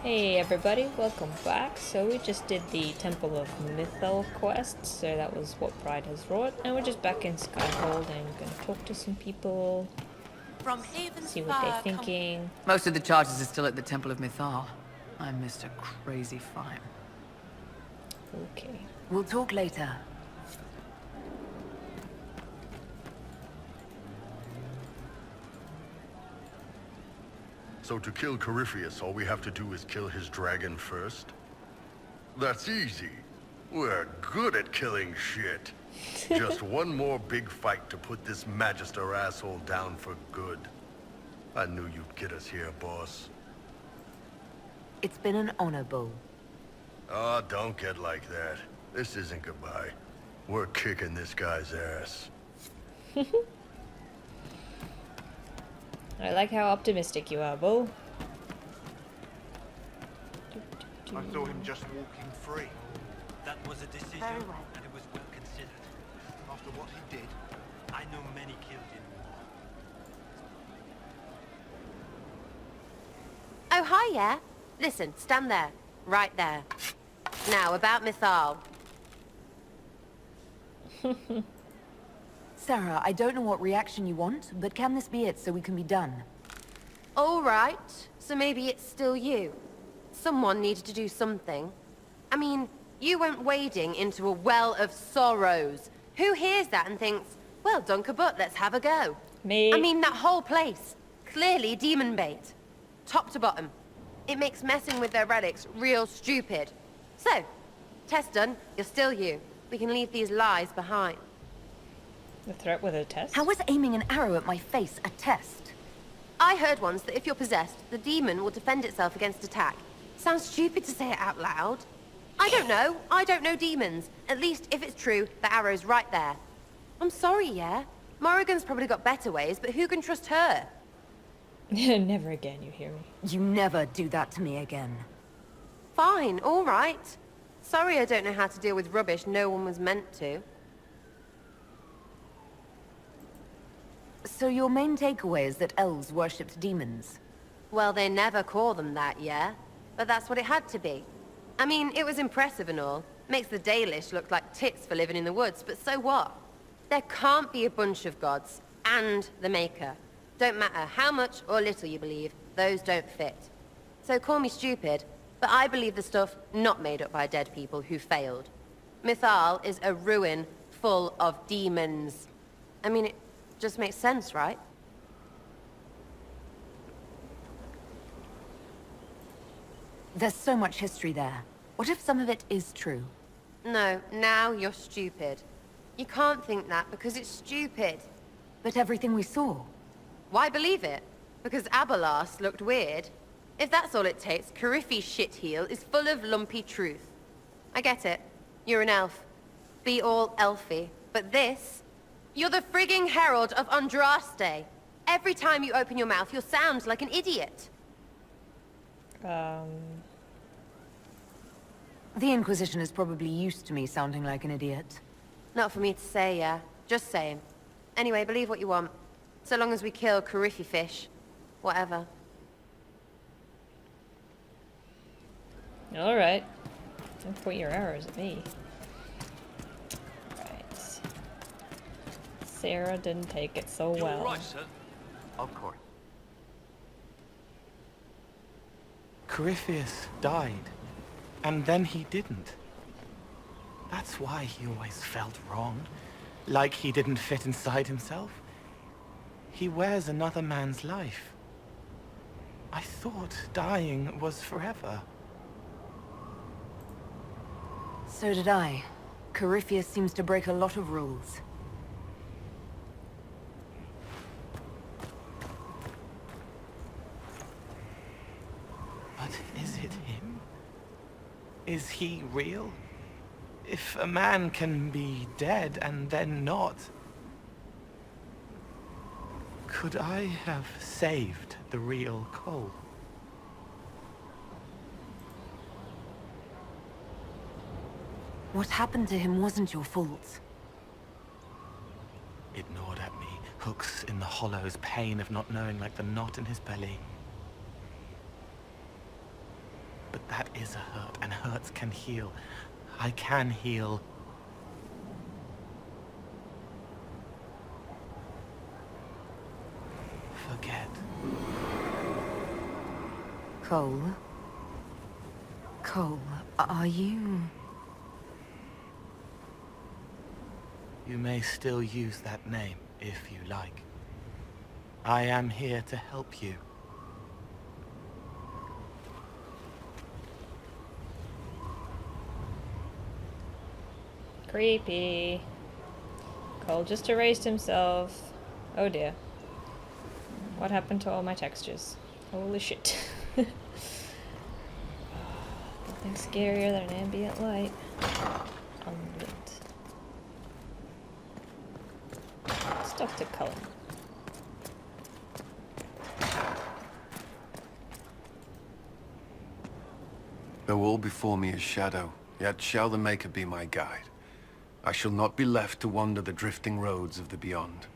Hey everybody, welcome back. So we just did the Temple of Mythal quest, so that was what Pride has wrought, and we're just back in Skyhold and gonna talk to some people, From Haven's see what they're Fire come thinking. Most of the charges are still at the Temple of Mythal. I'm Mr. Crazy Fine. Okay. We'll talk later. So to kill Corypheus, all we have to do is kill his dragon first? That's easy. We're good at killing shit. Just one more big fight to put this Magister asshole down for good. I knew you'd get us here, boss. It's been an honor, Bull. Oh, don't get like that. This isn't goodbye. We're kicking this guy's ass. I like how optimistic you are, Bull. I saw him just walking free. That was a decision, Very well. and it was well considered. After what he did, I know many killed in war. Oh, hi, yeah? Listen, stand there. Right there. Now, about Mythal. Sarah, I don't know what reaction you want, but can this be it so we can be done? All right, so maybe it's still you. Someone needed to do something. I mean, you went wading into a well of sorrows. Who hears that and thinks, well, dunk a butt, let's have a go? Me. I mean, that whole place. Clearly demon bait. Top to bottom. It makes messing with their relics real stupid. So, test done, you're still you. We can leave these lies behind. The threat with a test? How was aiming an arrow at my face a test? I heard once that if you're possessed, the demon will defend itself against attack. Sounds stupid to say it out loud. I don't know. I don't know demons. At least, if it's true, the arrow's right there. I'm sorry, yeah? Morrigan's probably got better ways, but who can trust her? Never again, you hear me. You never do that to me again. Fine, all right. Sorry I don't know how to deal with rubbish no one was meant to. So your main takeaway is that elves worshipped demons? Well, they never call them that, yeah? But that's what it had to be. I mean, it was impressive and all. Makes the Dalish look like tits for living in the woods, but so what? There can't be a bunch of gods, and the Maker. Don't matter how much or little you believe, those don't fit. So call me stupid, but I believe the stuff not made up by dead people who failed. Mythal is a ruin full of demons. I mean, it just makes sense, right? There's so much history there. What if some of it is true? No, now you're stupid. You can't think that because it's stupid. But everything we saw. Why believe it? Because Abelas looked weird? If that's all it takes, Coryphe's shitheel is full of lumpy truth. I get it. You're an elf. Be all elfy. But this? You're the frigging herald of Andraste. Every time you open your mouth, you'll sound like an idiot. The Inquisition is probably used to me sounding like an idiot. Not for me to say, yeah. Just saying. Anyway, believe what you want. So long as we kill Coryphe fish. Whatever. Alright. Don't point your arrows at me. Right. Sarah didn't take it so You're well. right, sir. of course. Corypheus died, and then he didn't. That's why he always felt wrong, like he didn't fit inside himself. He wears another man's life. I thought dying was forever. So did I. Corypheus seems to break a lot of rules. But is it him? Is he real? If a man can be dead and then not, could I have saved the real Cole? What happened to him wasn't your fault. It gnawed at me, hooks in the hollows, pain of not knowing like the knot in his belly. but that is a hurt, and hurts can heal. I can heal. Forget. Cole? Cole, are you... You may still use that name, if you like. I am here to help you. Creepy. Cole just erased himself. Oh dear. What happened to all my textures? Holy shit. Nothing scarier than an ambient light. Unlit. Stuff to color. Though all before me is shadow, yet shall the Maker be my guide. I shall not be left to wander the drifting roads of the beyond.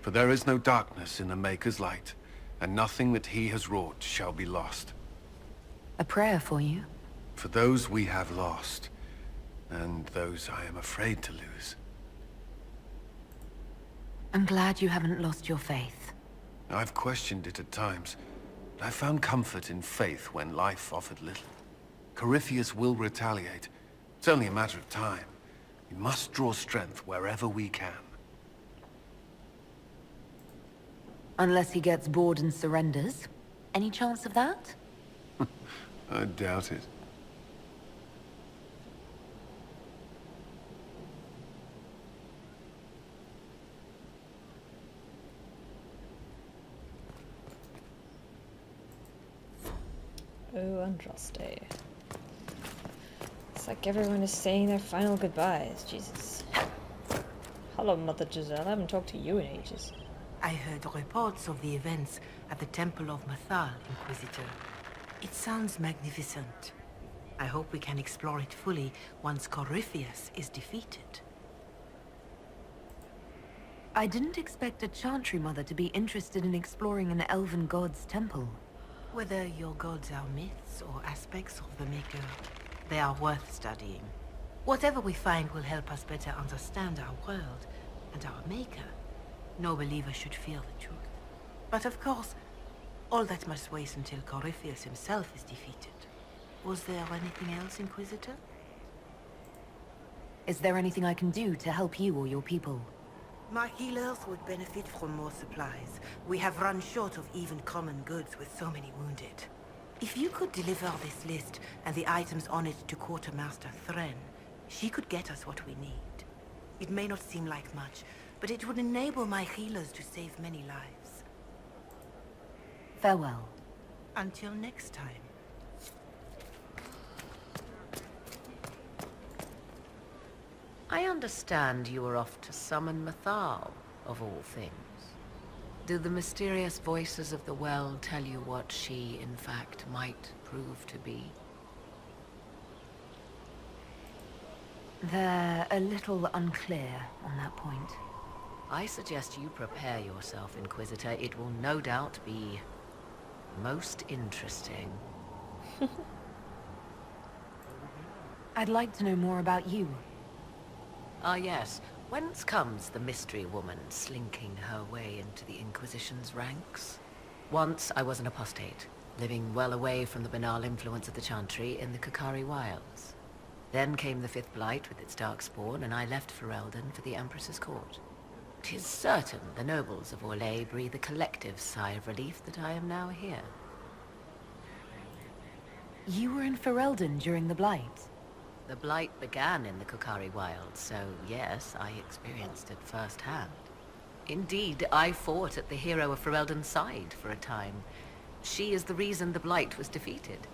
For there is no darkness in the Maker's light, and nothing that he has wrought shall be lost. A prayer for you? For those we have lost, and those I am afraid to lose. I'm glad you haven't lost your faith. I've questioned it at times, but I found comfort in faith when life offered little. Corypheus will retaliate. It's only a matter of time. We must draw strength wherever we can. Unless he gets bored and surrenders. Any chance of that? I doubt it. Oh, Andraste. It's like everyone is saying their final goodbyes. Jesus. Hello, Mother Giselle. I haven't talked to you in ages. I heard reports of the events at the Temple of Mathal, Inquisitor. It sounds magnificent. I hope we can explore it fully once Corypheus is defeated. I didn't expect a Chantry Mother to be interested in exploring an elven god's temple. Whether your gods are myths or aspects of the Maker, they are worth studying. Whatever we find will help us better understand our world and our Maker. No believer should fear the truth. But of course, all that must wait until Corypheus himself is defeated. Was there anything else, Inquisitor? Is there anything I can do to help you or your people? My healers would benefit from more supplies. We have run short of even common goods with so many wounded. If you could deliver this list and the items on it to Quartermaster Thren, she could get us what we need. It may not seem like much, but it would enable my healers to save many lives. Farewell. Until next time. I understand you were off to summon Mathal, of all things. Do the mysterious voices of the well tell you what she, in fact, might prove to be? They're a little unclear on that point. I suggest you prepare yourself, Inquisitor. It will no doubt be most interesting. I'd like to know more about you. Ah, yes. Whence comes the mystery woman slinking her way into the Inquisition's ranks? Once I was an apostate, living well away from the banal influence of the Chantry in the Kukari Wilds. Then came the Fifth Blight with its darkspawn, and I left Ferelden for the Empress's court. 'Tis certain the nobles of Orlais breathe a collective sigh of relief that I am now here. You were in Ferelden during the Blight. The Blight began in the Kukari Wilds, so yes, I experienced it firsthand. Indeed, I fought at the hero of Ferelden's side for a time. She is the reason the Blight was defeated.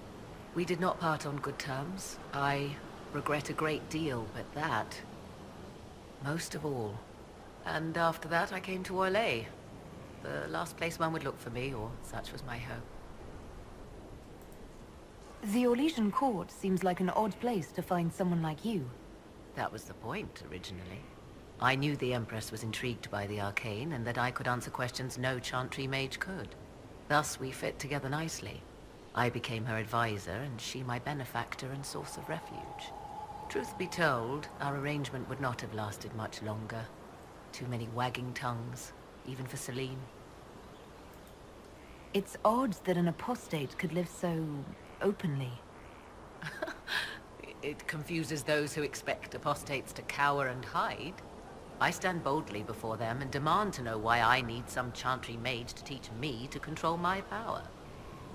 We did not part on good terms. I regret a great deal, but that, most of all. And after that, I came to Orlais. The last place one would look for me, or such was my hope. The Orlesian court seems like an odd place to find someone like you. That was the point, originally. I knew the Empress was intrigued by the arcane, and that I could answer questions no Chantry mage could. Thus we fit together nicely. I became her advisor, and she my benefactor and source of refuge. Truth be told, our arrangement would not have lasted much longer. Too many wagging tongues, even for Celine. It's odd that an apostate could live so openly. It confuses those who expect apostates to cower and hide. I stand boldly before them and demand to know why I need some chantry mage to teach me to control my power.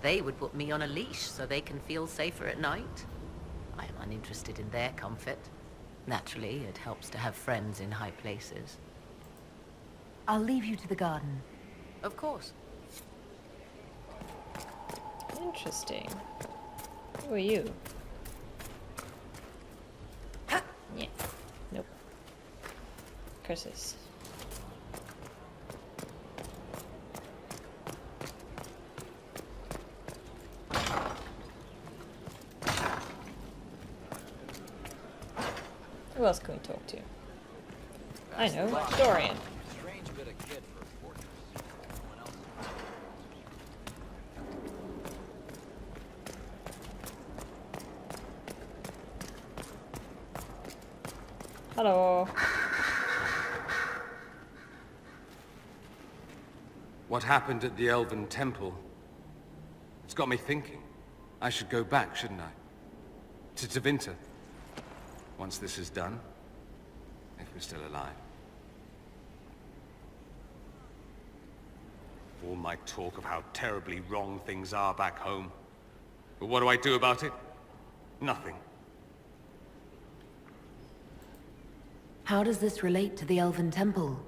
They would put me on a leash so they can feel safer at night. I am uninterested in their comfort. Naturally, it helps to have friends in high places. I'll leave you to the garden. Of course. Interesting. Who are you? Yeah. Nope. Curses. Who else can we talk to? I know, Dorian. Strange bit of kid for a fortress. Anyone else? Hello. What happened at the Elven Temple? It's got me thinking. I should go back, shouldn't I? To Tevinter. Once this is done. If we're still alive. All my talk of how terribly wrong things are back home. But what do I do about it? Nothing. How does this relate to the Elven Temple?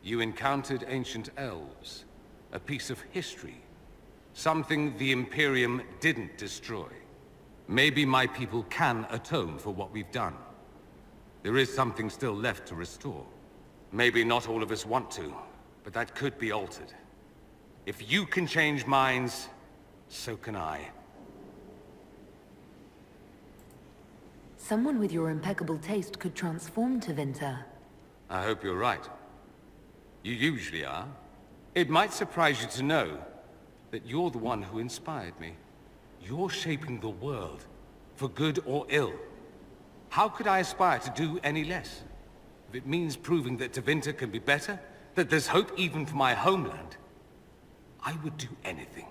You encountered ancient elves. A piece of history. Something the Imperium didn't destroy. Maybe my people can atone for what we've done. There is something still left to restore. Maybe not all of us want to, but that could be altered. If you can change minds, so can I. Someone with your impeccable taste could transform Tevinter. I hope you're right. You usually are. It might surprise you to know that you're the one who inspired me. You're shaping the world, for good or ill. How could I aspire to do any less? If it means proving that Tevinter can be better, that there's hope even for my homeland, I would do anything.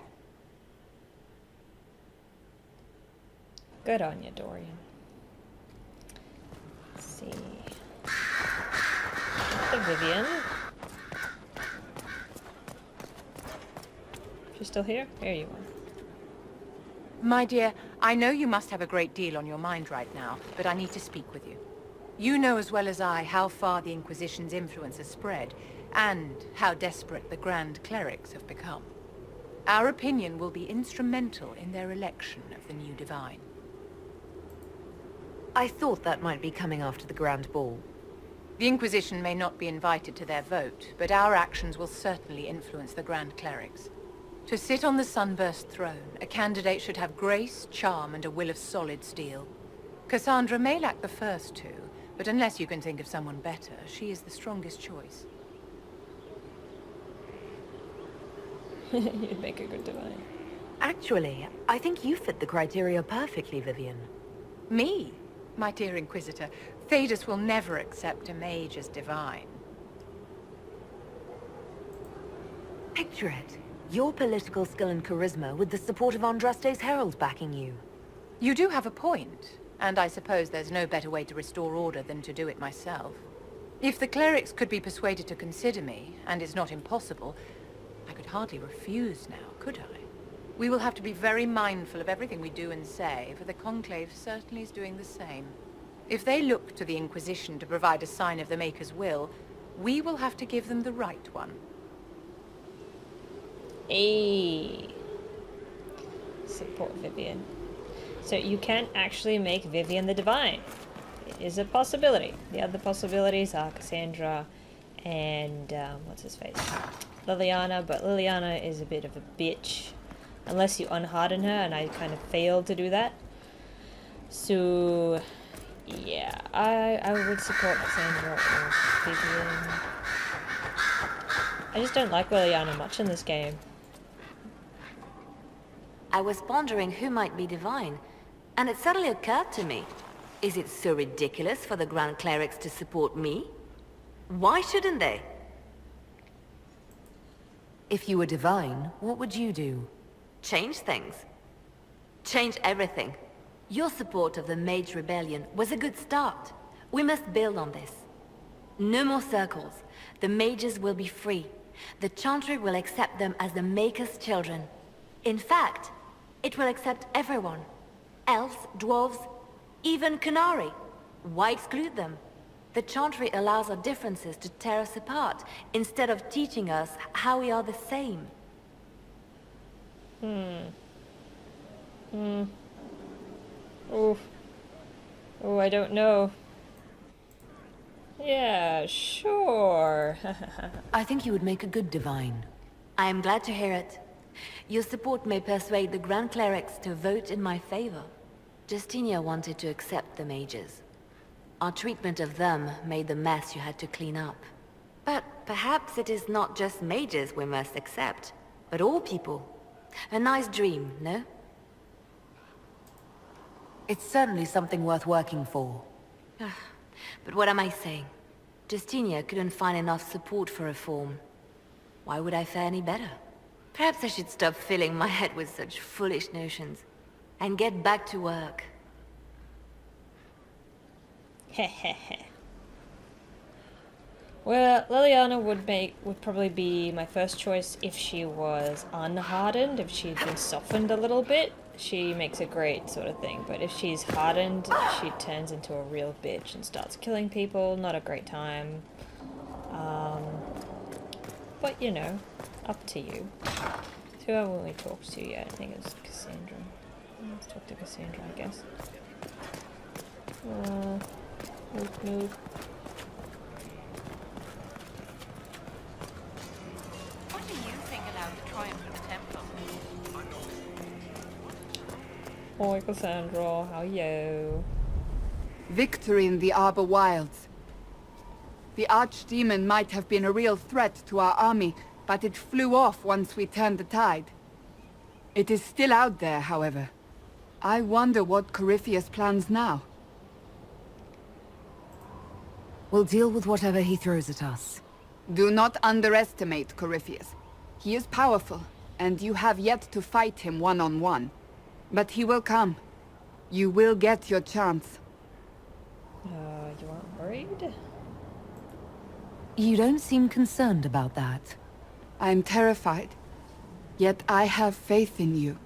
Good on you, Dorian. Let's see. The Vivian. She's still here? There you are. My dear, I know you must have a great deal on your mind right now, but I need to speak with you. You know as well as I how far the Inquisition's influence has spread, and how desperate the Grand Clerics have become. Our opinion will be instrumental in their election of the new Divine. I thought that might be coming after the Grand Ball. The Inquisition may not be invited to their vote, but our actions will certainly influence the Grand Clerics. To sit on the Sunburst throne, a candidate should have grace, charm, and a will of solid steel. Cassandra may lack the first two, but unless you can think of someone better, she is the strongest choice. You'd make a good divine. Actually, I think you fit the criteria perfectly, Vivian. Me? My dear Inquisitor, Thedas will never accept a mage as divine. Picture it. Your political skill and charisma with the support of Andraste's Herald backing you. You do have a point, and I suppose there's no better way to restore order than to do it myself. If the clerics could be persuaded to consider me, and it's not impossible, I could hardly refuse now, could I? We will have to be very mindful of everything we do and say, for the Conclave certainly is doing the same. If they look to the Inquisition to provide a sign of the Maker's will, we will have to give them the right one. Hey. Support Vivian. So you can actually make Vivian the Divine. It is a possibility. The other possibilities are Cassandra and, what's his face? Liliana, but Liliana is a bit of a bitch. Unless you unharden her, and I kind of failed to do that. So, yeah, I would support Cassandra or Vivian. I just don't like Liliana much in this game. I was pondering who might be divine, and it suddenly occurred to me. Is it so ridiculous for the Grand Clerics to support me? Why shouldn't they? If you were divine, what would you do? Change things. Change everything. Your support of the Mage Rebellion was a good start. We must build on this. No more circles. The mages will be free. The Chantry will accept them as the Maker's children. In fact, it will accept everyone. Elves, dwarves, even Canary. Why exclude them? The Chantry allows our differences to tear us apart, instead of teaching us how we are the same. Oh. Oh, I don't know. Yeah, sure. I think you would make a good divine. I am glad to hear it. Your support may persuade the Grand Clerics to vote in my favor. Justinia wanted to accept the mages. Our treatment of them made the mess you had to clean up. But perhaps it is not just mages we must accept, but all people. A nice dream, no? It's certainly something worth working for. But what am I saying? Justinia couldn't find enough support for reform. Why would I fare any better? Perhaps I should stop filling my head with such foolish notions, and get back to work. Hehehe. Well, Liliana would probably be my first choice if she was unhardened, if she'd been softened a little bit. She makes a great sort of thing, but if she's hardened, she turns into a real bitch and starts killing people. Not a great time. But you know, up to you. Who haven't we talked to yet? I think it's Cassandra. Let's talk to Cassandra, I guess. Nope. What do you think about the triumph of the Temple? Hi Cassandra, how are you? Victory in the Arbor Wilds. The Archdemon might have been a real threat to our army, but it flew off once we turned the tide. It is still out there, however. I wonder what Corypheus plans now. We'll deal with whatever he throws at us. Do not underestimate Corypheus. He is powerful, and you have yet to fight him one-on-one. But he will come. You will get your chance. You aren't worried? You don't seem concerned about that. I'm terrified. Yet I have faith in you.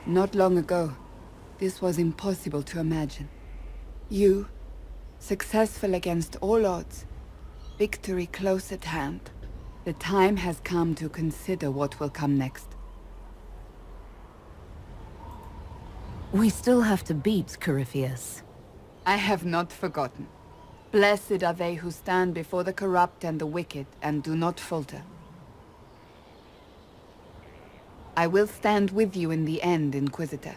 Not long ago, this was impossible to imagine. You, successful against all odds, victory close at hand. The time has come to consider what will come next. We still have to beat Corypheus. I have not forgotten. Blessed are they who stand before the corrupt and the wicked and do not falter. I will stand with you in the end, Inquisitor,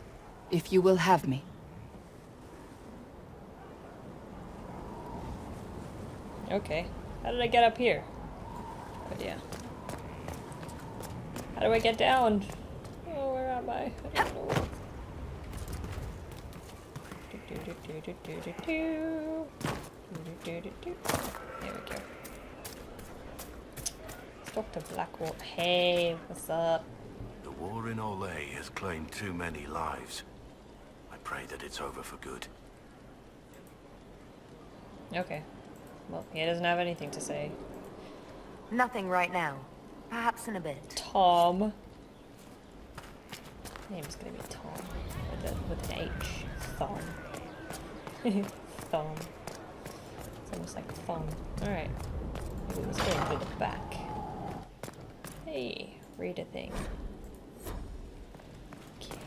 if you will have me. Okay. How did I get up here? Oh yeah. How do I get down? Oh, where am I? I don't know. There we go. Let's talk to Blackwater. Hey, what's up? The war in Olay has claimed too many lives. I pray that it's over for good. Okay. Well, he doesn't have anything to say. Nothing right now. Perhaps in a bit. Tom. Name's gonna be Tom. With an H. Thom. Thom. It's almost like thumb. Alright. Let's go into the back. Hey, read a thing. Okay.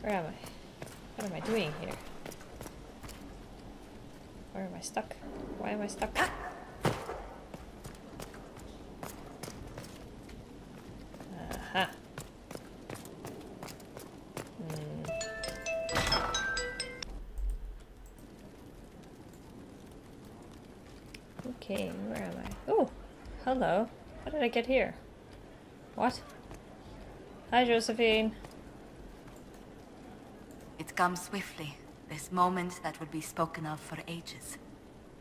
Where am I? What am I doing here? Where am I stuck? Why am I stuck? Aha. Okay, where am I? Oh, hello. How did I get here? What? Hi, Josephine. It comes swiftly, this moment that would be spoken of for ages.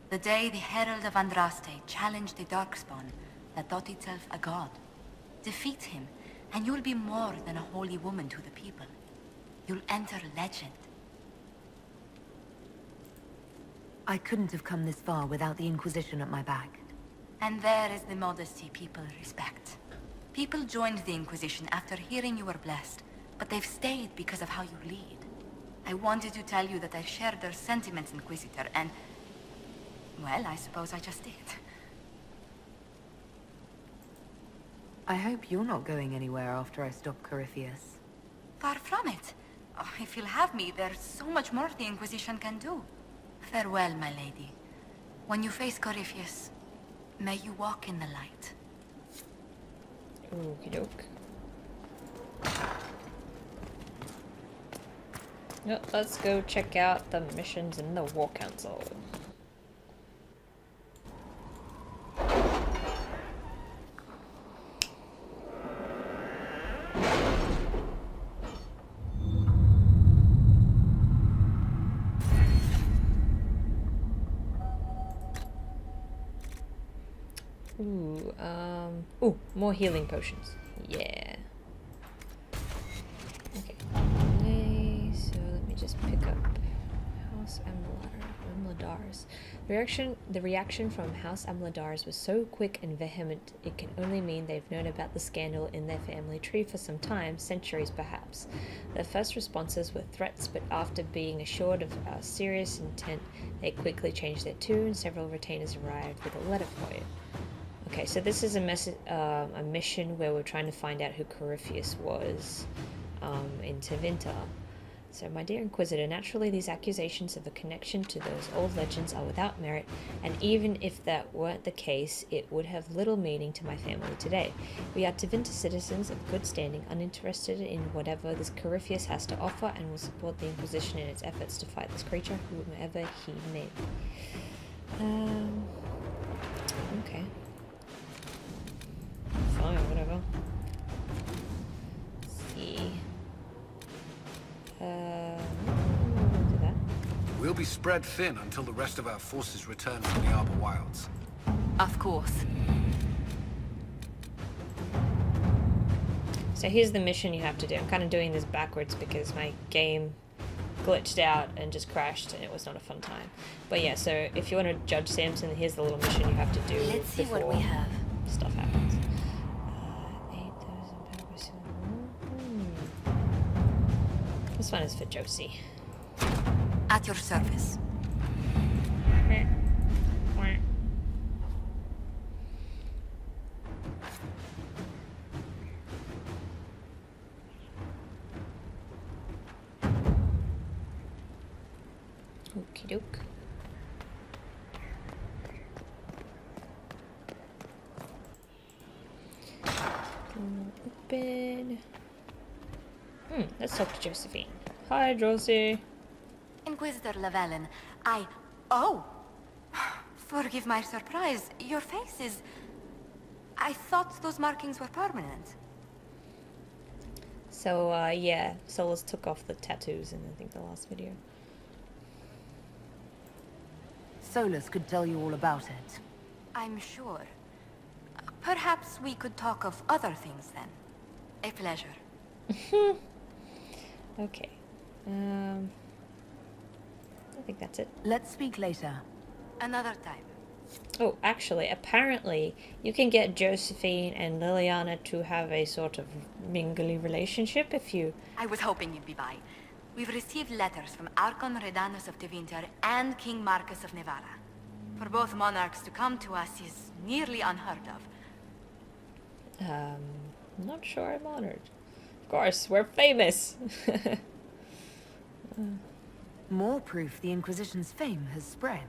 The day the Herald of Andraste challenged the Darkspawn that thought itself a god. Defeat him, and you'll be more than a holy woman to the people. You'll enter legend. I couldn't have come this far without the Inquisition at my back. And there is the modesty people respect. People joined the Inquisition after hearing you were blessed, but they've stayed because of how you lead. I wanted to tell you that I shared their sentiments, Inquisitor, and... well, I suppose I just did. I hope you're not going anywhere after I stop Corypheus. Far from it. Oh, if you'll have me, there's so much more the Inquisition can do. Farewell, my lady. When you face Corypheus, may you walk in the light. Okie doke. Well, let's go check out the missions in the War Council. Ooh, more healing potions. Yeah. Okay. So let me just pick up House Amladars. The reaction from House Amladars was so quick and vehement, it can only mean they've known about the scandal in their family tree for some time, centuries perhaps. Their first responses were threats, but after being assured of our serious intent, they quickly changed their tune. Several retainers arrived with a letter for you. Okay, so this is a mission where we're trying to find out who Corypheus was in Tevinter. So, my dear Inquisitor, naturally these accusations of a connection to those old legends are without merit, and even if that weren't the case, it would have little meaning to my family today. We are Tevinter citizens of good standing, uninterested in whatever this Corypheus has to offer, and will support the Inquisition in its efforts to fight this creature, whomever he may be. Okay. Fine, whatever. Let's see. Do that. We'll be spread thin until the rest of our forces return from the Arbor Wilds. Of course. So here's the mission you have to do. I'm kind of doing this backwards because my game glitched out and just crashed and it was not a fun time. But yeah, so if you want to judge Samson, here's the little mission you have to do. Let's see what we have. Stuff happens. 8,000 This one is for Josie. At your service. Okie doke. Open. Let's talk to Josephine. Hi, Josie. Inquisitor Llewellyn, Oh! Forgive my surprise. Your face is... I thought those markings were permanent. So, yeah, Solus took off the tattoos in, I think, the last video. Solus could tell you all about it. I'm sure. Perhaps we could talk of other things then. A pleasure. Okay. I think that's it. Let's speak later. Another time. Oh, actually, apparently, you can get Josephine and Liliana to have a sort of mingly relationship if you... I was hoping you'd be by. We've received letters from Archon Redanus of Tevinter and King Marcus of Nevada. For both monarchs to come to us is nearly unheard of. Not sure I'm honored. Of course, we're famous. More proof the Inquisition's fame has spread.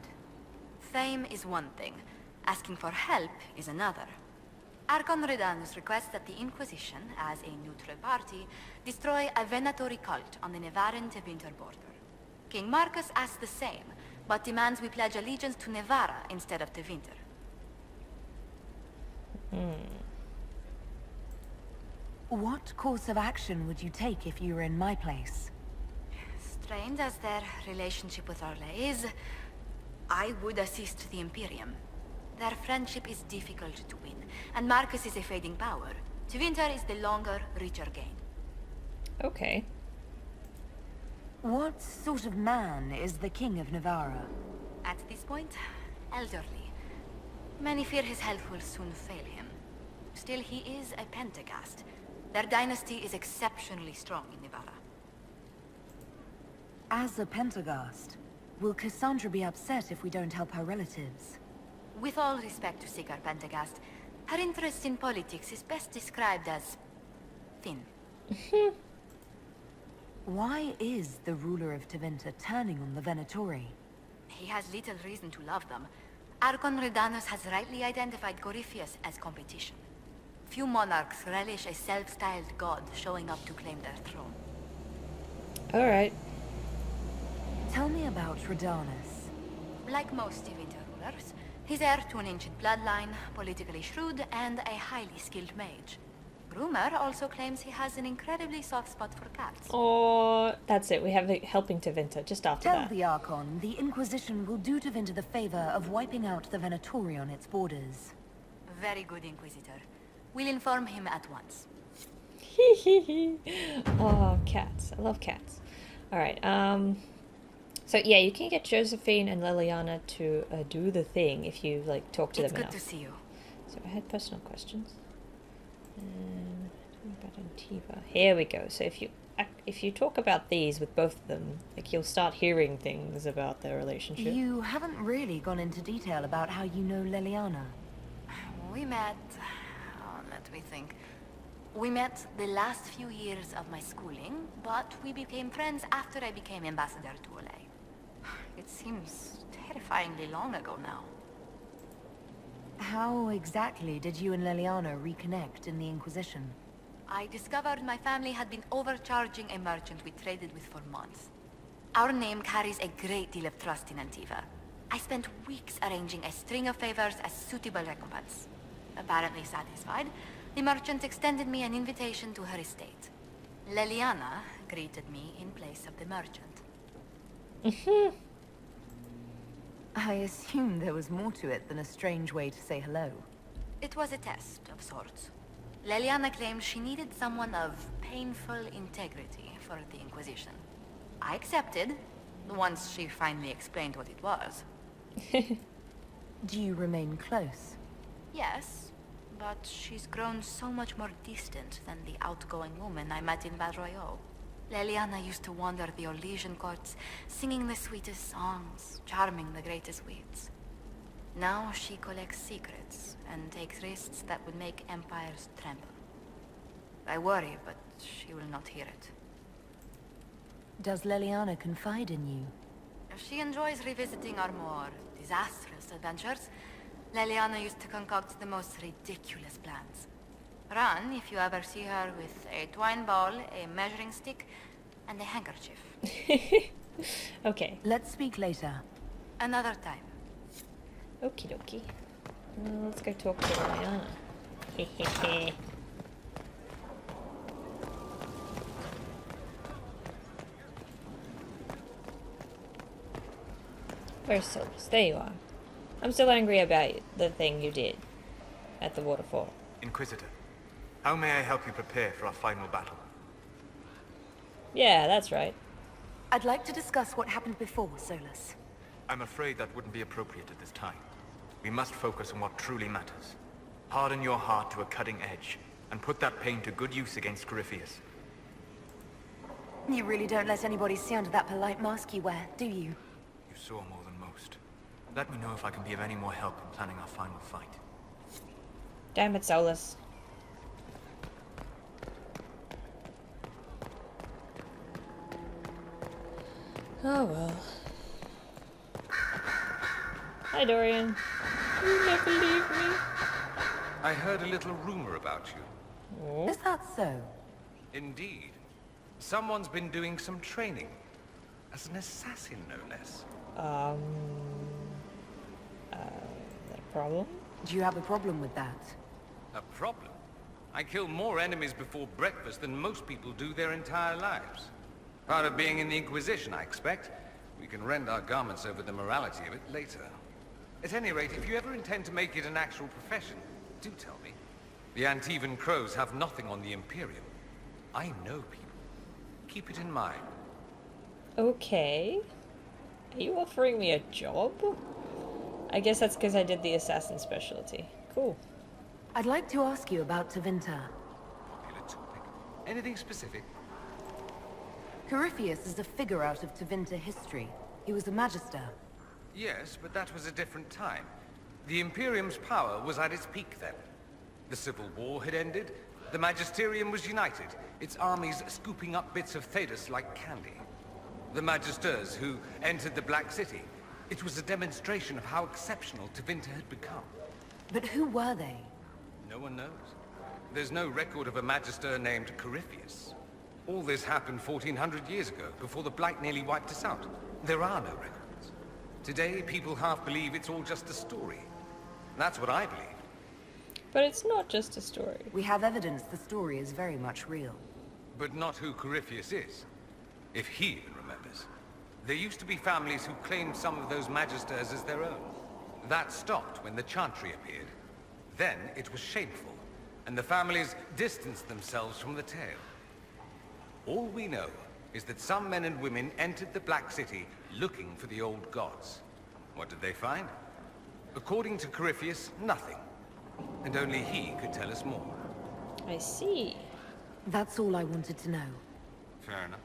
Fame is one thing. Asking for help is another. Archon Redanus requests that the Inquisition, as a neutral party, destroy a Venatori cult on the Nevaran-Tevinter border. King Marcus asks the same, but demands we pledge allegiance to Nevara instead of Tevinter. What course of action would you take if you were in my place? Strained as their relationship with Orlais is, I would assist the Imperium. Their friendship is difficult to win, and Marcus is a fading power. Tevinter is the longer, richer gain. Okay. What sort of man is the King of Navarra? At this point, elderly. Many fear his health will soon fail him. Still, he is a Pentagast. Their dynasty is exceptionally strong in Navarra. As a Pentagast, will Cassandra be upset if we don't help her relatives? With all respect to Sigar Pentagast, her interest in politics is best described as thin. Why is the ruler of Tevinter turning on the Venatori? He has little reason to love them. Archon Redanus has rightly identified Corypheus as competition. Few monarchs relish a self-styled god showing up to claim their throne. Alright. Tell me about Redanus. Like most Tevinter rulers, he's heir to an ancient bloodline, politically shrewd, and a highly skilled mage. Rumor also claims he has an incredibly soft spot for cats. Oh, that's it. We have the helping Tevinter just after Tell that. the Archon the Inquisition will do Tevinter the favor of wiping out the Venatori on its borders. Very good, Inquisitor. We'll inform him at once. Oh, cats. I love cats. Alright, so yeah, you can get Josephine and Liliana to do the thing if you, like, talk to them enough. It's good to see you. So I had personal questions. About Antiva. Here we go. So if you talk about these with both of them, like, you'll start hearing things about their relationship. You haven't really gone into detail about how you know Liliana. We met... let me think. We met the last few years of my schooling, but we became friends after I became ambassador to Olay. It seems terrifyingly long ago now. How exactly did you and Liliana reconnect in the Inquisition? I discovered my family had been overcharging a merchant we traded with for months. Our name carries a great deal of trust in Antiva. I spent weeks arranging a string of favors as suitable recompense. Apparently satisfied, the merchant extended me an invitation to her estate. Liliana greeted me in place of the merchant. I assume there was more to it than a strange way to say hello. It was a test of sorts. Liliana claimed she needed someone of painful integrity for the Inquisition. I accepted, once she finally explained what it was. Do you remain close? Yes, but she's grown so much more distant than the outgoing woman I met in Val Royale. Liliana used to wander the Orlesian courts, singing the sweetest songs, charming the greatest wits. Now she collects secrets and takes risks that would make empires tremble. I worry, but she will not hear it. Does Liliana confide in you? She enjoys revisiting our more disastrous adventures. Liliana used to concoct the most ridiculous plans. Run if you ever see her with a twine ball, a measuring stick, and a handkerchief. Okay. Let's speak later. Another time. Okie dokie. Well, let's go talk to Liliana. Hehehe. Where's Solus? There you are. I'm still angry about the thing you did at the waterfall. Inquisitor, how may I help you prepare for our final battle? Yeah, that's right. I'd like to discuss what happened before, Solus. I'm afraid that wouldn't be appropriate at this time. We must focus on what truly matters. Harden your heart to a cutting edge, and put that pain to good use against Corypheus. You really don't let anybody see under that polite mask you wear, do you? You saw more than most. Let me know if I can be of any more help in planning our final fight. Damn it, Solus. Oh well. Hi, Dorian. You never leave me. I heard a little rumor about you. Oh? Is that so? Indeed. Someone's been doing some training. As an assassin, no less. Is that a problem? Do you have a problem with that? A problem? I kill more enemies before breakfast than most people do their entire lives. Part of being in the Inquisition, I expect. We can rend our garments over the morality of it later. At any rate, if you ever intend to make it an actual profession, do tell me. The Antivan Crows have nothing on the Imperium. I know people. Keep it in mind. Okay. Are you offering me a job? I guess that's because I did the assassin specialty. Cool. I'd like to ask you about Tevinter. Popular topic. Anything specific? Corypheus is a figure out of Tevinter history. He was a magister. Yes, but that was a different time. The Imperium's power was at its peak then. The Civil War had ended. The Magisterium was united, its armies scooping up bits of Thedas like candy. The Magisters who entered the Black City. It was a demonstration of how exceptional Tevinter had become. But who were they? No one knows. There's no record of a Magister named Corypheus. All this happened 1400 years ago, before the Blight nearly wiped us out. There are no records. Today, people half believe it's all just a story. That's what I believe. But it's not just a story. We have evidence the story is very much real. But not who Corypheus is. If he even remembers. There used to be families who claimed some of those Magisters as their own. That stopped when the Chantry appeared. Then it was shameful, and the families distanced themselves from the tale. All we know is that some men and women entered the Black City looking for the old gods. What did they find? According to Corypheus, nothing. And only he could tell us more. I see. That's all I wanted to know. Fair enough.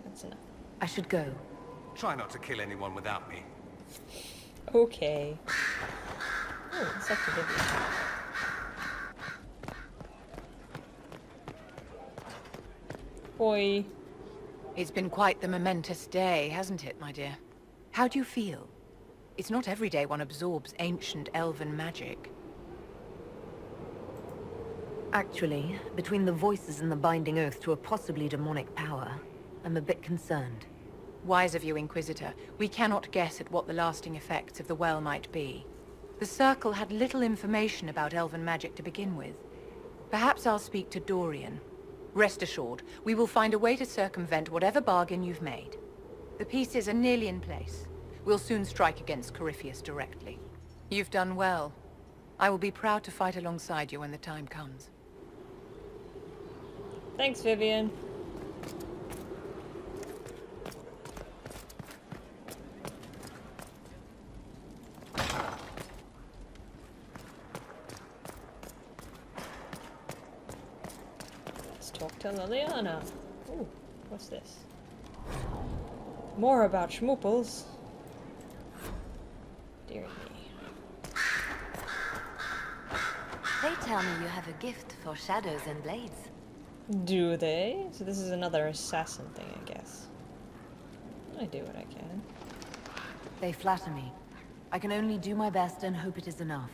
That's enough. I should go. Try not to kill anyone without me. Okay. Oh, it's up to Vivian. Oi. It's been quite the momentous day, hasn't it, my dear? How do you feel? It's not every day one absorbs ancient elven magic. Actually, between the voices and the binding oath to a possibly demonic power, I'm a bit concerned. Wise of you, Inquisitor. We cannot guess at what the lasting effects of the well might be. The Circle had little information about elven magic to begin with. Perhaps I'll speak to Dorian. Rest assured, we will find a way to circumvent whatever bargain you've made. The pieces are nearly in place. We'll soon strike against Corypheus directly. You've done well. I will be proud to fight alongside you when the time comes. Thanks, Vivian. Let's talk to Liliana. Ooh, what's this? More about schmooples. Dear me. They tell me you have a gift for shadows and blades. Do they? So this is another assassin thing, I guess. I do what I can. They flatter me. I can only do my best and hope it is enough.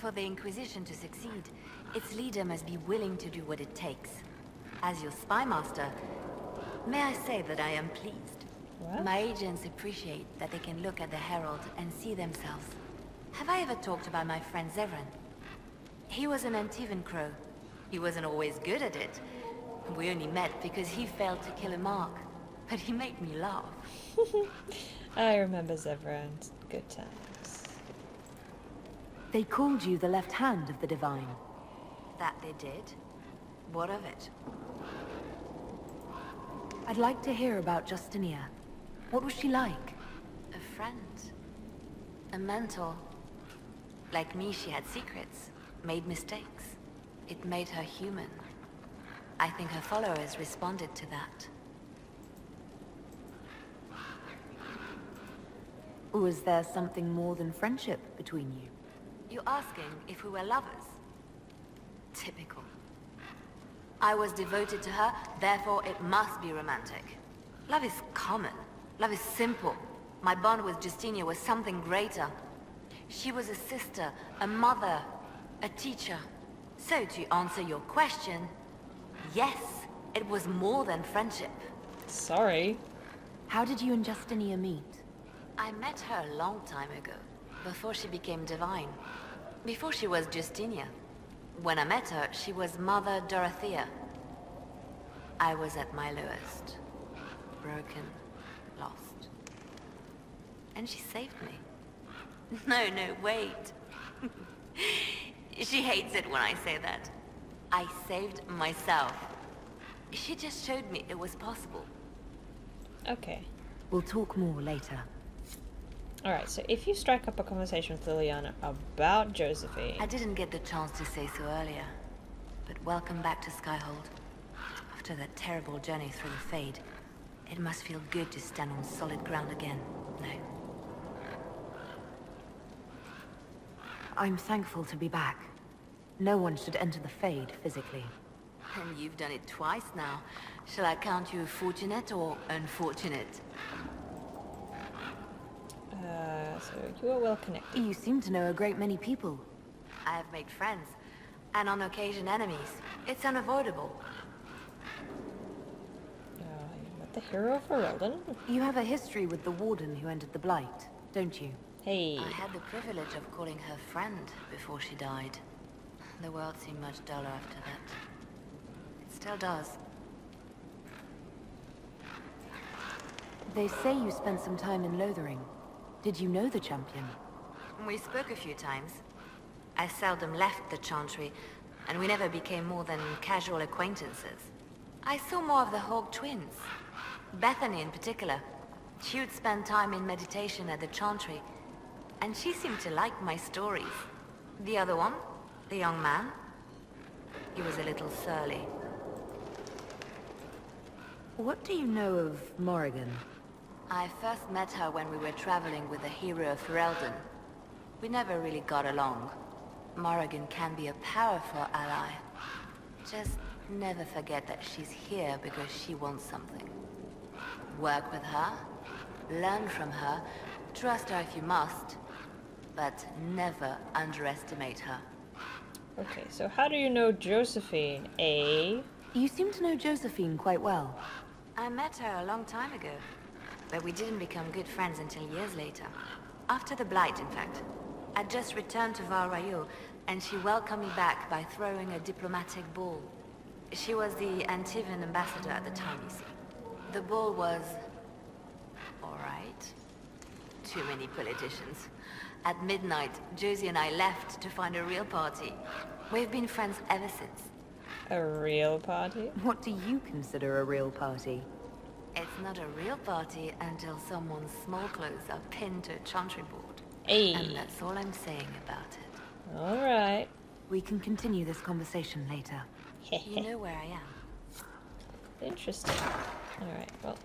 For the Inquisition to succeed, its leader must be willing to do what it takes. As your spy master, may I say that I am pleased. What? My agents appreciate that they can look at the Herald and see themselves. Have I ever talked about my friend Zevran? He was an Antivan Crow. He wasn't always good at it. We only met because he failed to kill a mark. But he made me laugh. I remember Zevran. Good times. They called you the left hand of the Divine. That they did? What of it? I'd like to hear about Justinia. What was she like? A friend. A mentor. Like me, she had secrets, made mistakes. It made her human. I think her followers responded to that. Was there something more than friendship between you? You're asking if we were lovers? Typical. I was devoted to her, therefore it must be romantic. Love is common. Love is simple. My bond with Justinia was something greater. She was a sister, a mother, a teacher. So to answer your question, yes, it was more than friendship. Sorry. How did you and Justinia meet? I met her a long time ago, before she became divine. Before she was Justinia. When I met her, she was Mother Dorothea. I was at my lowest. Broken, lost. And she saved me. No, wait. She hates it when I say that. I saved myself. She just showed me it was possible. Okay. We'll talk more later. Alright, so if you strike up a conversation with Liliana about Josephine... I didn't get the chance to say so earlier, but welcome back to Skyhold. After that terrible journey through the Fade, it must feel good to stand on solid ground again, no? I'm thankful to be back. No one should enter the Fade physically. And you've done it twice now. Shall I count you fortunate or unfortunate? So you are well connected. You seem to know a great many people. I have made friends, and on occasion enemies. It's unavoidable. You met the hero of Ferelden? You have a history with the Warden who ended the Blight, don't you? Hey. I had the privilege of calling her friend before she died. The world seemed much duller after that. It still does. They say you spent some time in Lothering. Did you know the champion? We spoke a few times. I seldom left the Chantry, and we never became more than casual acquaintances. I saw more of the Hog twins. Bethany in particular. She would spend time in meditation at the Chantry, and she seemed to like my stories. The other one, the young man, he was a little surly. What do you know of Morrigan? I first met her when we were traveling with the hero of Ferelden. We never really got along. Morrigan can be a powerful ally. Just never forget that she's here because she wants something. Work with her, learn from her, trust her if you must, but never underestimate her. Okay, so how do you know Josephine, eh? You seem to know Josephine quite well. I met her a long time ago, but we didn't become good friends until years later. After the Blight, in fact. I'd just returned to Val Rayo, and she welcomed me back by throwing a diplomatic ball. She was the Antivan ambassador at the time, you see. The ball was... alright. Too many politicians. At midnight, Josie and I left to find a real party. We've been friends ever since. A real party? What do you consider a real party? It's not a real party until someone's small clothes are pinned to a chantry board. Hey. And that's all I'm saying about it. Alright. We can continue this conversation later. You know where I am. Interesting. Alright, well,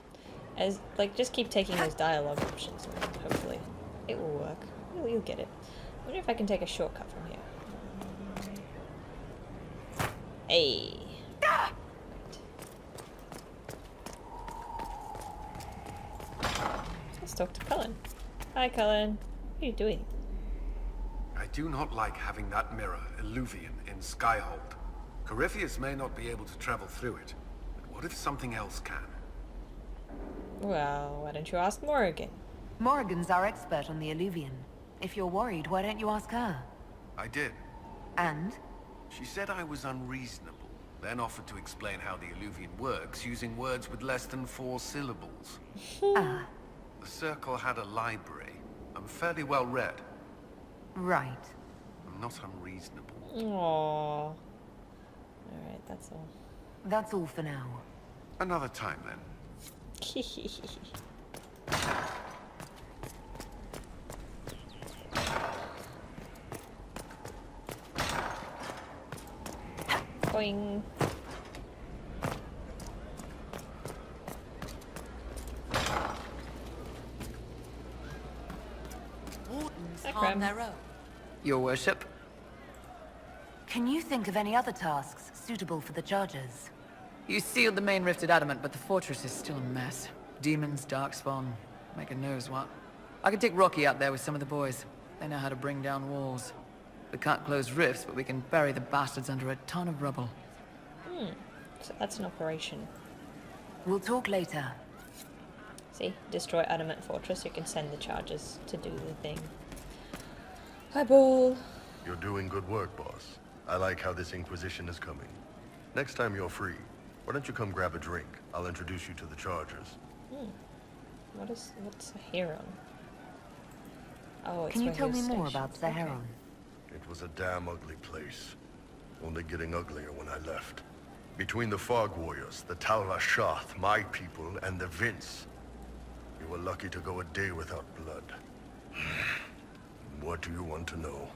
just keep taking those dialogue options and hopefully it will work. You'll get it. I wonder if I can take a shortcut from here. Hey. Let's talk to Cullen. Hi, Cullen. What are you doing? I do not like having that mirror, Illuvian, in Skyhold. Corypheus may not be able to travel through it, but what if something else can? Well, why don't you ask Morrigan? Morrigan's our expert on the Illuvian. If you're worried, why don't you ask her? I did. And? She said I was unreasonable, then offered to explain how the Illuvian works using words with less than 4 syllables. Ah. The Circle had a library. I'm fairly well read. Right. I'm not unreasonable. Aww. Alright, that's all. That's all for now. Another time, then. Boing. Wardens Hi, harm Crem. their own. Your worship? Can you think of any other tasks suitable for the Chargers? You sealed the main rifted adamant, but the fortress is still a mess. Demons, darkspawn, making knows what. I could take Rocky out there with some of the boys. They know how to bring down walls. We can't close rifts, but we can bury the bastards under a ton of rubble. So that's an operation. We'll talk later. See? Destroy Adamant Fortress. You can send the Chargers to do the thing. Hi, Bull. You're doing good work, boss. I like how this Inquisition is coming. Next time you're free, why don't you come grab a drink? I'll introduce you to the Chargers. What's a Heron? Oh, it's Can you where he tell was me more stationed. about Saharon? It was a damn ugly place. Only getting uglier when I left. Between the Fog Warriors, the Talva Shoth, my people, and the Vince, we were lucky to go a day without blood. What do you want to know?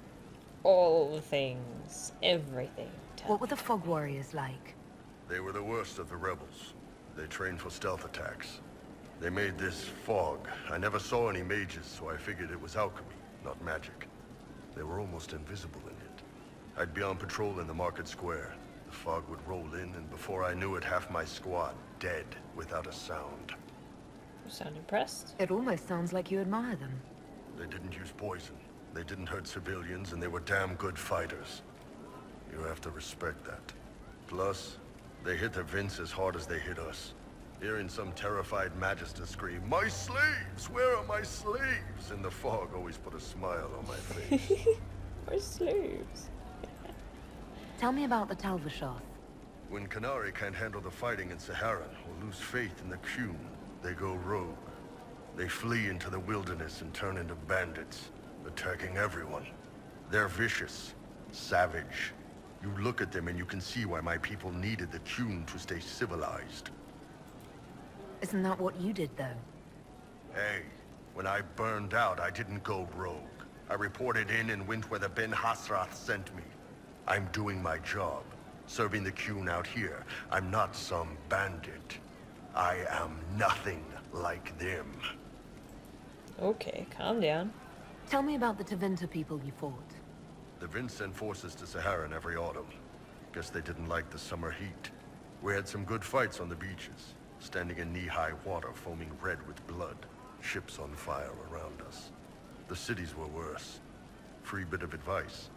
All the things, everything. What were the Fog Warriors like? They were the worst of the rebels. They trained for stealth attacks. They made this fog. I never saw any mages, so I figured it was alchemy, not magic. They were almost invisible in it. I'd be on patrol in the market square. The fog would roll in, and before I knew it, half my squad dead without a sound. You sound impressed. It almost sounds like you admire them. They didn't use poison. They didn't hurt civilians, and they were damn good fighters. You have to respect that. Plus, they hit the Vince as hard as they hit us. Hearing some terrified Magister scream, "My slaves! Where are my slaves?" in the fog always put a smile on my face. My slaves. Tell me about the Talva Shoth. When Qunari can't handle the fighting in Saharan or lose faith in the Qun, they go rogue. They flee into the wilderness and turn into bandits, attacking everyone. They're vicious, savage. You look at them and you can see why my people needed the Qun to stay civilized. Isn't that what you did, though? Hey, when I burned out, I didn't go rogue. I reported in and went where the Ben Hasrath sent me. I'm doing my job, serving the Qun out here. I'm not some bandit. I am nothing like them. Okay, calm down. Tell me about the Tevinter people you fought. The Vince sent forces to Saharan every autumn. Guess they didn't like the summer heat. We had some good fights on the beaches, standing in knee-high water foaming red with blood, ships on fire around us. The cities were worse. Free bit of advice.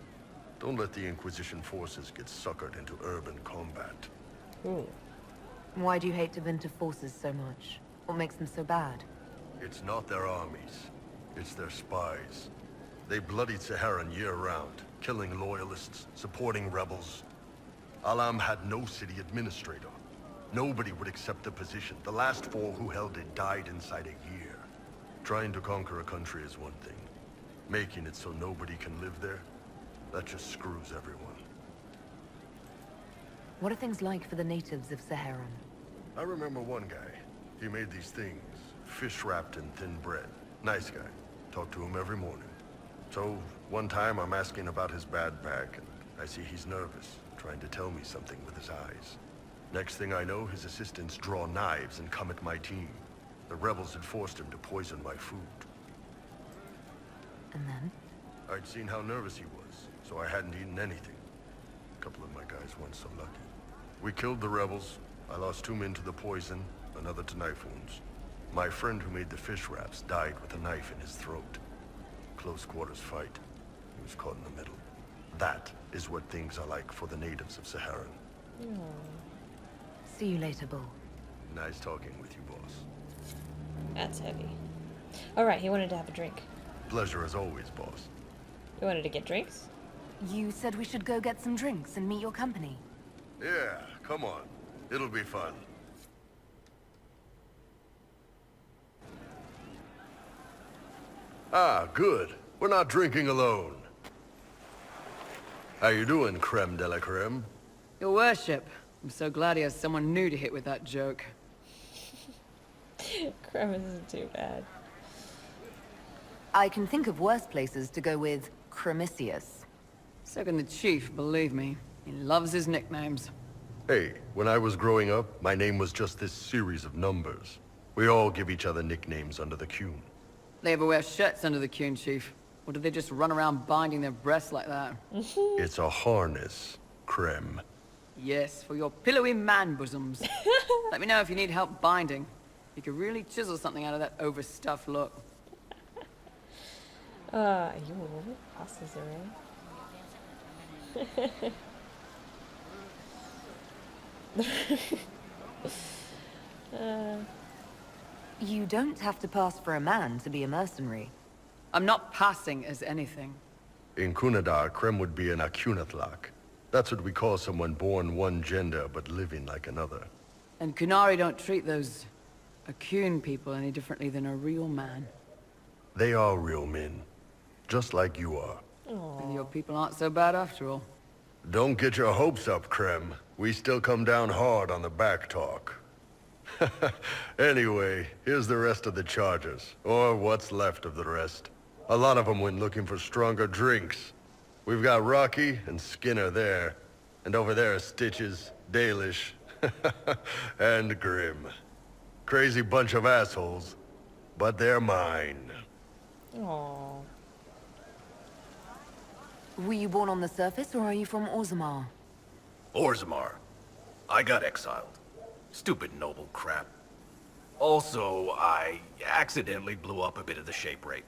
Don't let the Inquisition forces get suckered into urban combat. Ooh. Why do you hate Tevinter forces so much? What makes them so bad? It's not their armies. It's their spies. They bloodied Saharan year-round, killing loyalists, supporting rebels. Alam had no city administrator. Nobody would accept the position. The last 4 who held it died inside a year. Trying to conquer a country is one thing. Making it so nobody can live there, that just screws everyone. What are things like for the natives of Saharan? I remember one guy. He made these things, fish wrapped in thin bread. Nice guy. Talked to him every morning. So, one time I'm asking about his bad back, and I see he's nervous, trying to tell me something with his eyes. Next thing I know, his assistants draw knives and come at my team. The rebels had forced him to poison my food. And then? I'd seen how nervous he was, so I hadn't eaten anything. A couple of my guys weren't so lucky. We killed the rebels. I lost 2 men to the poison, another to knife wounds. My friend who made the fish wraps died with a knife in his throat. Close quarters fight. He was caught in the middle. That is what things are like for the natives of Saharan. See you later, Bull. Nice talking with you, boss. That's heavy. Alright, he wanted to have a drink. Pleasure as always, boss. You wanted to get drinks? You said we should go get some drinks and meet your company. Yeah, come on. It'll be fun. Ah, good. We're not drinking alone. How you doing, creme de la creme? Your worship, I'm so glad he has someone new to hit with that joke. Creme isn't too bad. I can think of worse places to go with Cremisius. So can the chief, believe me. He loves his nicknames. Hey, when I was growing up, my name was just this series of numbers. We all give each other nicknames under the Qun. They ever wear shirts under the Qun, chief? Or do they just run around binding their breasts like that? It's a harness, creme. Yes, for your pillowy man bosoms. Let me know if you need help binding. You could really chisel something out of that overstuffed look. You passes around. You don't have to pass for a man to be a mercenary. I'm not passing as anything. In Kunadar, creme would be an Acunatlak. That's what we call someone born one gender but living like another. And Kunari don't treat those Akun people any differently than a real man. They are real men, just like you are. And your people aren't so bad after all. Don't get your hopes up, Krem. We still come down hard on the back talk. Anyway, here's the rest of the charges, or what's left of the rest. A lot of them went looking for stronger drinks. We've got Rocky and Skinner there, and over there are Stitches, Dalish, and Grim. Crazy bunch of assholes, but they're mine. Aww. Were you born on the surface, or are you from Orzammar? Orzammar. I got exiled. Stupid noble crap. Also, I accidentally blew up a bit of the shape rate.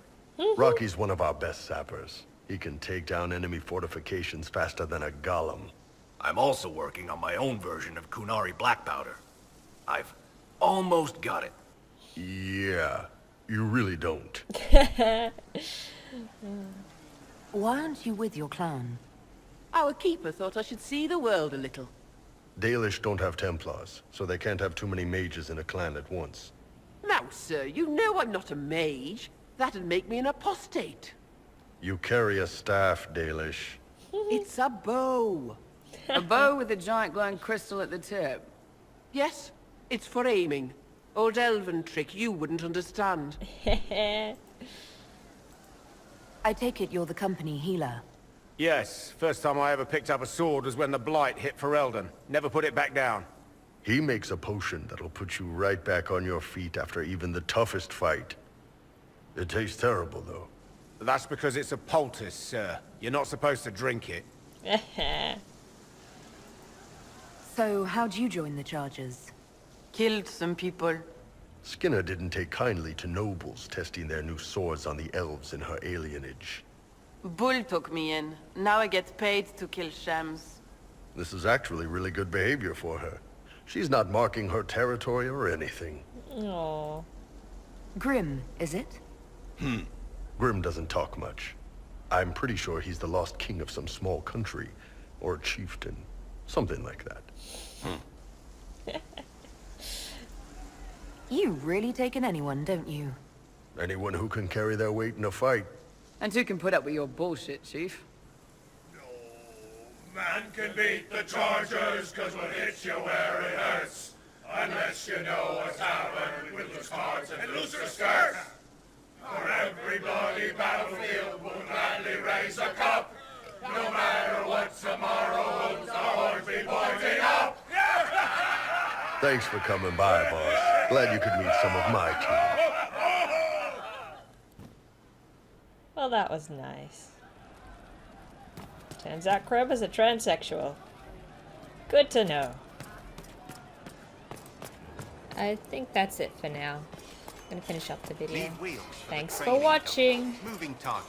Rocky's one of our best sappers. He can take down enemy fortifications faster than a golem. I'm also working on my own version of Kunari black powder. I've almost got it. Yeah, you really don't. Why aren't you with your clan? Our keeper thought I should see the world a little. Dalish don't have Templars, so they can't have too many mages in a clan at once. Now, sir, you know I'm not a mage. That'd make me an apostate. You carry a staff, Dalish. It's a bow. A bow with a giant glowing crystal at the tip. Yes, it's for aiming. Old elven trick you wouldn't understand. I take it you're the company healer. Yes, first time I ever picked up a sword was when the Blight hit Ferelden. Never put it back down. He makes a potion that'll put you right back on your feet after even the toughest fight. It tastes terrible, though. That's because it's a poultice, sir. You're not supposed to drink it. So, how'd you join the charges? Killed some people. Skinner didn't take kindly to nobles testing their new swords on the elves in her alienage. Bull took me in. Now I get paid to kill shams. This is actually really good behavior for her. She's not marking her territory or anything. Aww. Grim, is it? Grim doesn't talk much. I'm pretty sure he's the lost king of some small country, or chieftain. Something like that. You really take in anyone, don't you? Anyone who can carry their weight in a fight. And who can put up with your bullshit, Chief? Man can beat the chargers, cause what hits you where it hurts. Unless you know what's happened with loose cards and looser skirts. For every bloody battlefield will gladly raise a cup. No matter what tomorrow holds, the horns be pointing up. Thanks for coming by, boss. Glad you could meet some of my team. Well, that was nice. Turns out Kreb is a transsexual. Good to know. I think that's it for now. I'm gonna finish up the video. Thanks for watching. Moving target.